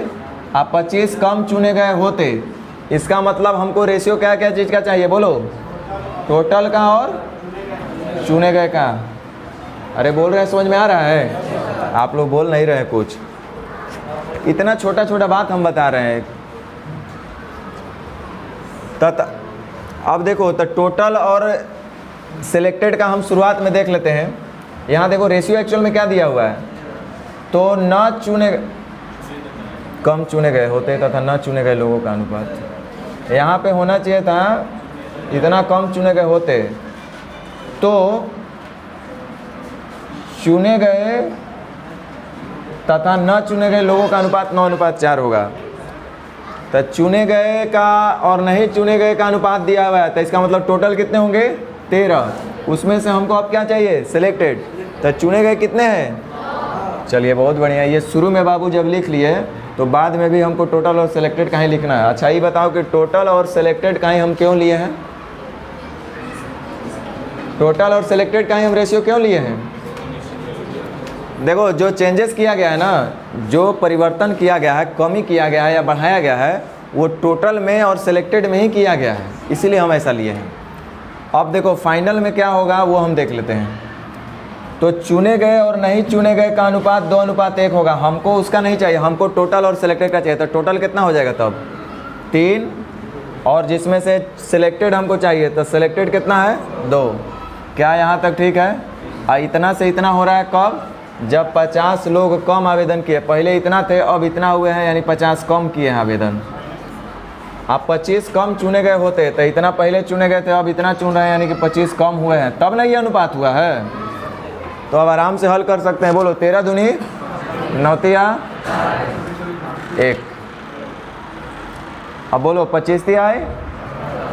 और 25 कम चुने गए होते, इसका मतलब हमको रेशियो क्या क्या चीज़ का चाहिए, बोलो, टोटल का और चुने गए का। अरे बोल रहे हैं, समझ में आ रहा है? आप लोग बोल नहीं रहे कुछ, इतना छोटा छोटा बात हम बता रहे हैं। अब देखो तो टोटल और सिलेक्टेड का हम शुरुआत में देख लेते हैं। यहाँ देखो रेशियो एक्चुअल में क्या दिया हुआ है, तो न चुने कम चुने गए होते तथा न चुने गए लोगों का अनुपात। यहाँ पे होना चाहिए था इतना कम चुने गए होते तो चुने गए तथा न चुने गए लोगों का अनुपात 9:4 होगा। तो चुने गए का और नहीं चुने गए का अनुपात दिया हुआ है, तो इसका मतलब टोटल कितने होंगे 13। उसमें से हमको अब क्या चाहिए, सिलेक्टेड। तो चुने गए कितने हैं, चलिए बहुत बढ़िया। ये शुरू में बाबू जब लिख लिए तो बाद में भी हमको टोटल और सिलेक्टेड का ही लिखना है। अच्छा ये बताओ कि टोटल और सिलेक्टेड का ही हम क्यों लिए हैं, टोटल और सिलेक्टेड का ही हम रेशियो क्यों लिए हैं। देखो जो चेंजेस किया गया है ना, जो परिवर्तन किया गया है, कमी किया गया है या बढ़ाया गया है, वो टोटल में और सिलेक्टेड में ही किया गया है, इसीलिए हम ऐसा लिए हैं। अब देखो फाइनल में क्या होगा वो हम देख लेते हैं। तो चुने गए और नहीं चुने गए का अनुपात 2:1 होगा। हमको उसका नहीं चाहिए, हमको टोटल और सिलेक्टेड का चाहिए। तो टोटल कितना हो जाएगा तब 3, और जिसमें से सिलेक्टेड हमको चाहिए, तो सिलेक्टेड कितना है 2। क्या यहाँ तक ठीक है? इतना से इतना हो रहा है कब, जब 50 लोग कम आवेदन किए। पहले इतना थे अब इतना हुए हैं, यानी 50 कम किए हैं आवेदन। आप 25 कम चुने गए होते तो इतना पहले चुने गए थे, अब इतना चुन रहे हैं, यानी कि 25 कम हुए हैं, तब ना ये अनुपात हुआ है। तो अब आराम से हल कर सकते हैं। बोलो 13 दूनी 9 तिया 1। अब बोलो 25 तिया आए,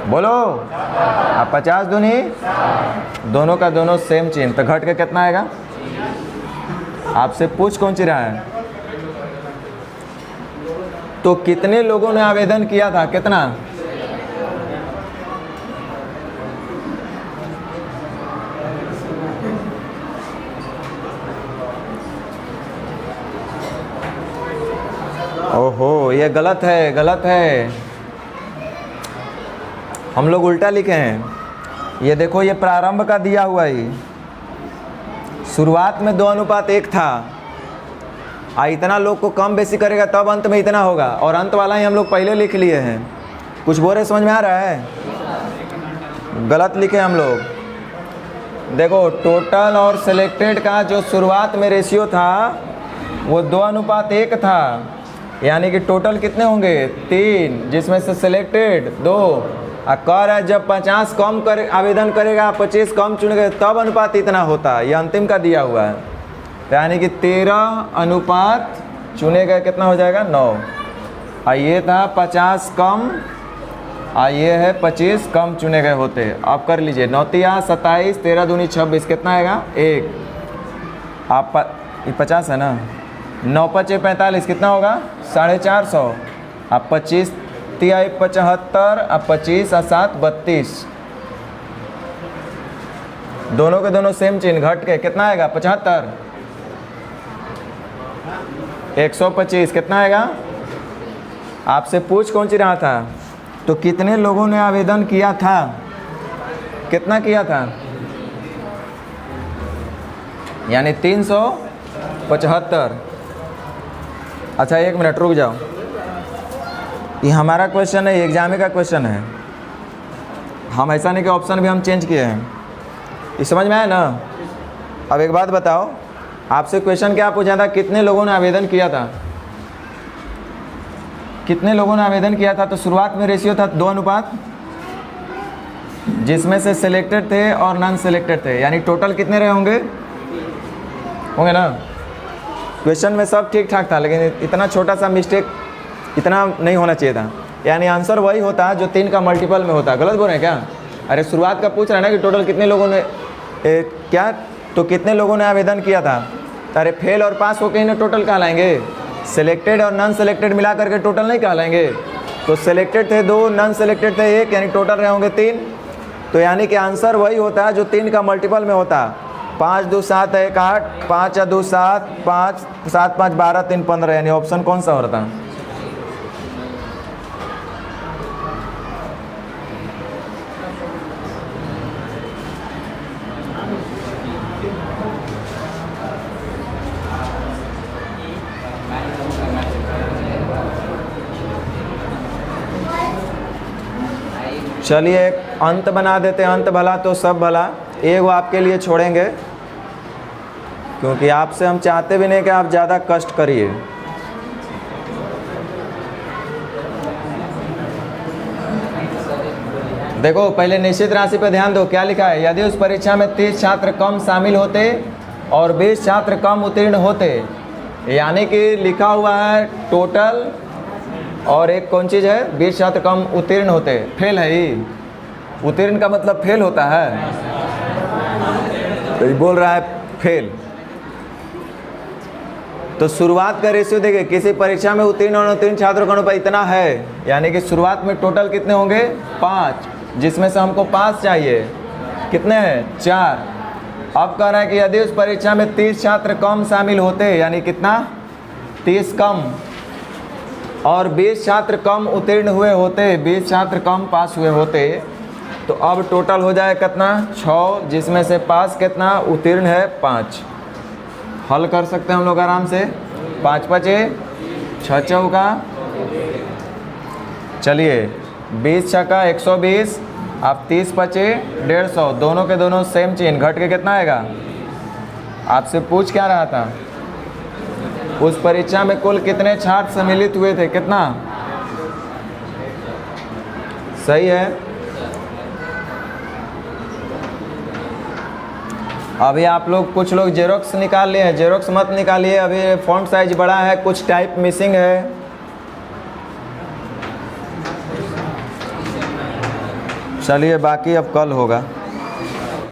बोलो। अब 50 दूनी, दोनों का दोनों सेम चिन्ह, तो घट के कितना आएगा। आपसे पूछ कौन सी रहा है, तो कितने लोगों ने आवेदन किया था, कितना। ओहो ये गलत है, गलत है, हम लोग उल्टा लिखे हैं। ये देखो ये प्रारंभ का दिया हुआ ही, शुरुआत में 2:1 था, इतना लोग को कम बेसी करेगा तब अंत में इतना होगा, और अंत वाला ही हम लोग पहले लिख लिए हैं। कुछ बोल रहे, समझ में आ रहा है? गलत लिखे हम लोग। देखो टोटल और सिलेक्टेड का जो शुरुआत में रेशियो था वो 2:1 था, यानी कि टोटल कितने होंगे 3, जिसमें से सिलेक्टेड 2। कह रहा है जब 50 कम आवेदन करेगा, 25 कम चुनेगा, तब अनुपात इतना होता है। ये अंतिम का दिया हुआ है, तो यानी कि 13 अनुपात चुने गए कितना हो जाएगा 9। ये था 50 कम, ये है 25 कम चुने गए होते। अब कर लीजिए 9 तिया 27, 13 दूनी 26, कितना आएगा 1। आप ये 50 है ना, 9 पचे 45, कितना होगा 450। अब 25 तिया 75, अब 25 और 7 32, दोनों के दोनों सेम चिन्ह, घट के कितना आएगा 75। 125 कितना आएगा। आपसे पूछ कौन सी रहा था, तो कितने लोगों ने आवेदन किया था, कितना किया था, यानी 375। अच्छा 1 मिनट रुक जाओ, ये हमारा क्वेश्चन है, एग्जाम का क्वेश्चन है। हम ऐसा नहीं कि ऑप्शन भी हम चेंज किए हैं। ये समझ में आया ना। अब एक बात बताओ, आपसे क्वेश्चन क्या पूछा था, कितने लोगों ने आवेदन किया था, कितने लोगों ने आवेदन किया था। तो शुरुआत में रेशियो था 2:1, जिसमें से सिलेक्टेड थे और नॉन सिलेक्टेड थे, यानी टोटल कितने रहे होंगे होंगे ना। क्वेश्चन में सब ठीक ठाक था, लेकिन इतना छोटा सा मिस्टेक इतना नहीं होना चाहिए था। यानी आंसर वही होता जो 3 का मल्टीपल में होता। गलत बोल रहे हैं क्या? अरे शुरुआत का पूछ रहा है ना कि टोटल कितने लोगों ने क्या, तो कितने लोगों ने आवेदन किया था। अरे फेल और पास होके ही ना टोटल कहलाएंगे। सिलेक्टेड और नॉन सिलेक्टेड मिला करके टोटल नहीं कहलाएंगे। तो सिलेक्टेड थे 2, नॉन सिलेक्टेड थे 1, यानी टोटल रहे होंगे 3। तो यानी कि आंसर वही होता है जो 3 का मल्टीपल में होता। 5 2 7 1 8, 5 2 7, 5 7 5 12, 3 15, यानी ऑप्शन कौन सा हो रहा था? चलिए एक अंत बना देते हैं, अंत भला तो सब भला। एक वो आपके लिए छोड़ेंगे, क्योंकि आपसे हम चाहते भी नहीं कि आप ज़्यादा कष्ट करिए। देखो पहले निश्चित राशि पर ध्यान दो, क्या लिखा है? यदि उस परीक्षा में 30 छात्र कम शामिल होते और 20 छात्र कम उत्तीर्ण होते, यानी कि लिखा हुआ है टोटल और एक कौन चीज़ है? 20 छात्र कम उत्तीर्ण होते। फेल है ही, उत्तीर्ण का मतलब फेल होता है, तो ये बोल रहा है फेल। तो शुरुआत का रेशियो देखिए, किसी परीक्षा में उत्तीर्ण और अनुत्तीर्ण छात्रों का अनुपात इतना है, यानी कि शुरुआत में टोटल कितने होंगे? 5, जिसमें से हमको पास चाहिए कितने हैं? 4। अब कह रहा है कि यदि उस परीक्षा में 30 छात्र कम शामिल होते, यानी कितना? 30 कम, और 20 छात्र कम उत्तीर्ण हुए होते, 20 छात्र कम पास हुए होते, तो अब टोटल हो जाए कितना? 6, जिसमें से पास कितना? उत्तीर्ण है 5। हल कर सकते हैं हम लोग आराम से। 5 5 6 चौका, चलिए 20 छक्का 120, आप 30 5 150, दोनों के दोनों सेम चीन, घट के कितना आएगा? आपसे पूछ क्या रहा था? उस परीक्षा में कुल कितने छात्र सम्मिलित हुए थे? कितना? सही है। अभी आप लोग कुछ लोग जेरोक्स निकाल लिए हैं, जेरोक्स मत निकालिए, अभी फॉन्ट साइज बड़ा है, कुछ टाइप मिसिंग है। चलिए बाकी अब कल होगा।